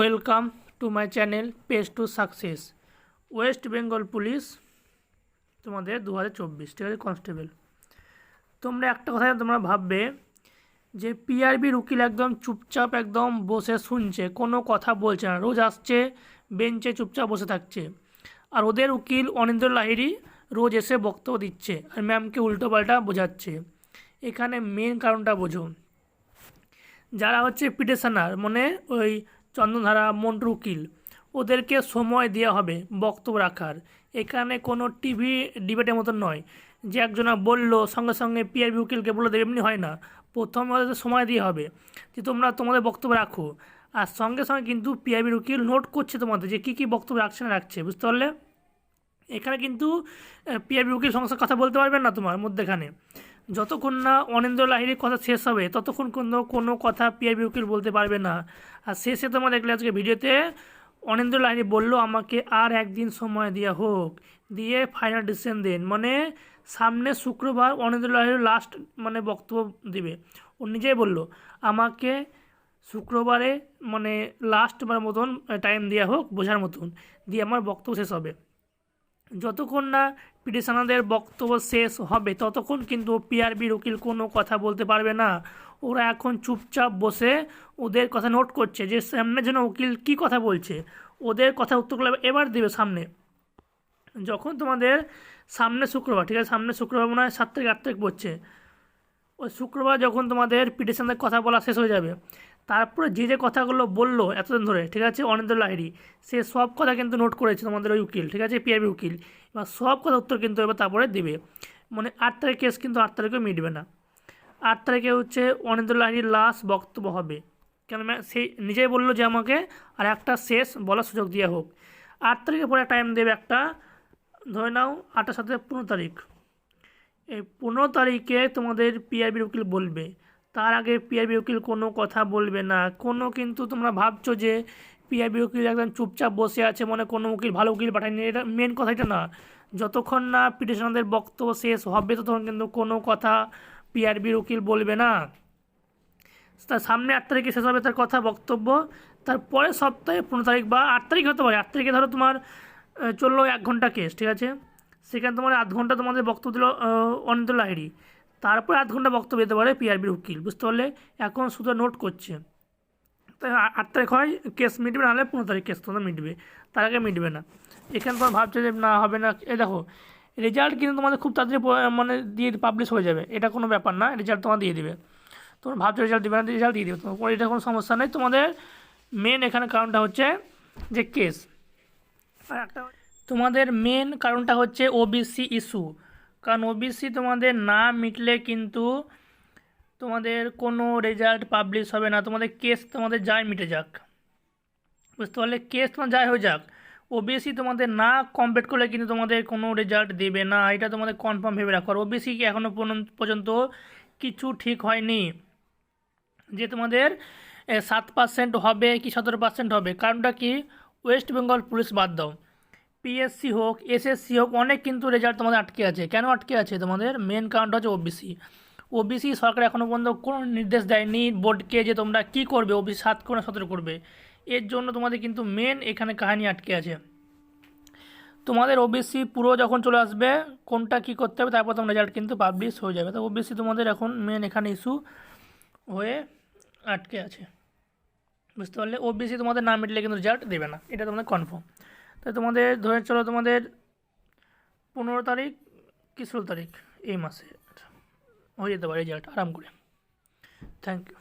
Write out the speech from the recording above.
Welcome to my channel page to success. West Bengal police তোমাদের 2024, ঠিক আছে, কনস্টেবল। তোমরা একটা কথা তোমরা ভাববে যে পিআরবির উকিল একদম চুপচাপ একদম বসে শুনছে, কোনো কথা বলছে না, রোজ আসছে বেঞ্চে চুপচাপ বসে থাকছে। আর ওদের উকিল অনিন্দ্র লাহিড়ী রোজ এসে বক্তব্য দিচ্ছে আর ম্যামকে উল্টোপাল্টা বোঝাচ্ছে। এখানে মেন কারণটা বোঝো, যারা হচ্ছে পিটিশনার মানে ওই চন্দনধারা মন্টুর উকিল, ওদেরকে সময় দেওয়া হবে বক্তব্য রাখার। এখানে কোনো টিভি ডিবেটের মতন নয় যে একজনা বললো সঙ্গে সঙ্গে পিআরবি উকিলকে বলে দেবে, এমনি হয় না। প্রথমে ওদের সময় দিয়ে হবে যে তোমরা তোমাদের বক্তব্য রাখো, আর সঙ্গে সঙ্গে কিন্তু পিআরবির উকিল নোট করছে তোমাদের যে কী কী বক্তব্য রাখছে না রাখছে, বুঝতে পারলে। এখানে কিন্তু পিআরবি উকিল সঙ্গে সঙ্গে কথা বলতে পারবেন না তোমার মধ্যেখানে। যতক্ষণ না অনিন্দ্র লাহিড়ীর কথা শেষ হবে ততক্ষণ কোনো কথা পিআরবি উকিল বলতে পারবে না। আর শেষে তোমরা দেখলে আজকে ভিডিওতে অনিন্দ্র লাহিড়ী বললো আমাকে আর একদিন সময় দেওয়া হোক, দিয়ে ফাইনাল ডিসিশন দিন। মানে সামনে শুক্রবার অনিন্দ্র লাহিড়ী লাস্ট মানে বক্তব্য দিবে। ও নিজেই বললো আমাকে শুক্রবারে মানে লাস্টবার মতন টাইম দেওয়া হোক বোঝার মতন, দিয়ে আমার বক্তব্য শেষ হবে। যতক্ষণ না পিটিশনারদের বক্তব্য শেষ হবে ততক্ষণ কিন্তু পিআরবির উকিল কোনো কথা বলতে পারবে না। ওরা এখন চুপচাপ বসে ওদের কথা নোট করছে যে সামনের জন্য উকিল কি কথা বলছে, ওদের কথা উত্তরগুলো এবার দেবে সামনে। যখন তোমাদের সামনে শুক্রবার, ঠিক আছে, সামনে শুক্রবার মনে হয় 7 তারিখ 8 তারিখ পড়ছে, ওই শুক্রবার যখন তোমাদের পিটিশনদের কথা বলা শেষ হয়ে যাবে, তারপরে যে কথাগুলো বললো এতদিন ধরে, ঠিক আছে, অনিন্দ্র লাহিড়ী, সে সব কথা কিন্তু নোট করেছে তোমাদের ওই উকিল, ঠিক আছে, পিআরবি উকিল। এবার সব কথা উত্তর কিন্তু এবার তারপরে দেবে। মানে 8 তারিখ কেস কিন্তু 8 তারিখেও মিটবে না। 8 তারিখে হচ্ছে অনিন্দ্র লাহিড়ীর লাস্ট বক্তব্য হবে, কেন সে নিজেই বললো যে আমাকে আর একটা শেষ বলার সুযোগ দেওয়া হোক। 8 তারিখে পরে টাইম দেবে একটা, ধরে নাও 8-এর সাথে 15 তারিখ। এই 15 তারিখে তোমাদের পিআরবির উকিল বলবে, তার আগে পিআরবি উকিল কোনো কথা বলবে না। কোনো কিন্তু তোমরা ভাবছো যে পিআরবি উকিল একদম চুপচাপ বসে আছে, মানে কোনো উকিল ভালো উকিল পাঠায়নি, এটা মেন কথা এটা না। যতক্ষণ না পিটিশনারদের বক্তব্য শেষ হবে ততক্ষণ কিন্তু কোনো কথা পিআরবির উকিল বলবে না। তার সামনে 8 তারিখে শেষ হবে তার কথা বক্তব্য, তারপরে সপ্তাহে 15 তারিখ বা 8 তারিখ হতে পারে। 8 তারিখে ধরো তোমার চললো 1 ঘন্টা কেস, ঠিক আছে, সেখানে তোমার আধ ঘন্টা তোমাদের বক্তব্য দিল অনিন্দ্র লাহিড়ী, তারপরে আধ ঘন্টা বক্তব্য দিতে পারে পিআরবির উকিল, বুঝতে পারলে। এখন শুধু নোট করছে, তাই 8 তারিখ হয় কেস মিটবে, নাহলে 15 তারিখ কেস তোমাদের মিটবে, তার আগে মিটবে না। এখানে তোমার ভাবছে যে না হবে না, এ দেখো রেজাল্ট কিন্তু তোমাদের খুব তাড়াতাড়ি মানে দিয়ে পাবলিশ হয়ে যাবে, এটা কোনো ব্যাপার না, রেজাল্ট তোমার দিয়ে দিবে। তোমরা ভাবছো রেজাল্ট দিবে না, রেজাল্ট দিয়ে দিবে তোমার, এটা কোনো সমস্যা নেই। তোমাদের মেন এখানে কারণটা হচ্ছে যে কেস, আর একটা তোমাদের মেন কারণটা হচ্ছে ওবিসি ইস্যু। কারণ ওবিসি তোমাদের না মিটলে কিন্তু তোমাদের কোনো রেজাল্ট পাবলিশ হবে না। তোমাদের কেস তোমাদের যাই মিটে যাক, বুঝতে পারলে, কেস তোমার যাই হয়ে যাক, ওবিসি তোমাদের না কমপ্লিট করলে কিন্তু তোমাদের কোনো রেজাল্ট দেবে না, এটা তোমাদের কনফার্ম ভেবে রাখো। আর ওবিসি কি এখনও পর্যন্ত কিছু ঠিক হয়নি যে তোমাদের 7% হবে কি 17% হবে। কারণটা কি, ওয়েস্ট বেঙ্গল পুলিশ বাদ দাও, পিএসসি হোক এসএসসি হোক, অনেক কিন্তু রেজাল্ট তোমাদের আটকে আছে। কেন আটকে আছে তোমাদের, মেন কারণটা হচ্ছে ওবিসি। ওবিসি সরকার এখনও পর্যন্ত কোনো নির্দেশ দেয়নি বোর্ডকে যে তোমরা কী করবে, ওবিসি 7 করে 17 করবে। এর জন্য তোমাদের কিন্তু মেন এখানে কাহিনী আটকে আছে। তোমাদের ওবিসি পুরো যখন চলে আসবে কোনটা কী করতে হবে, তারপর তোমার রেজাল্ট কিন্তু পাবলিশ হয়ে যাবে। তো ওবিসি তোমাদের এখন মেন এখানে ইস্যু হয়ে আটকে আছে, বুঝতে পারলে। ওবিসি তোমাদের না মিটলে কিন্তু রেজাল্ট দেবে না, এটা তোমাদের কনফার্ম। তাই তোমাদের ধরে চলো তোমাদের 15 তারিখ কি 16 তারিখ এই মাসে হয়ে যেতে পারে রেজাল্ট আরাম করে। Thank you.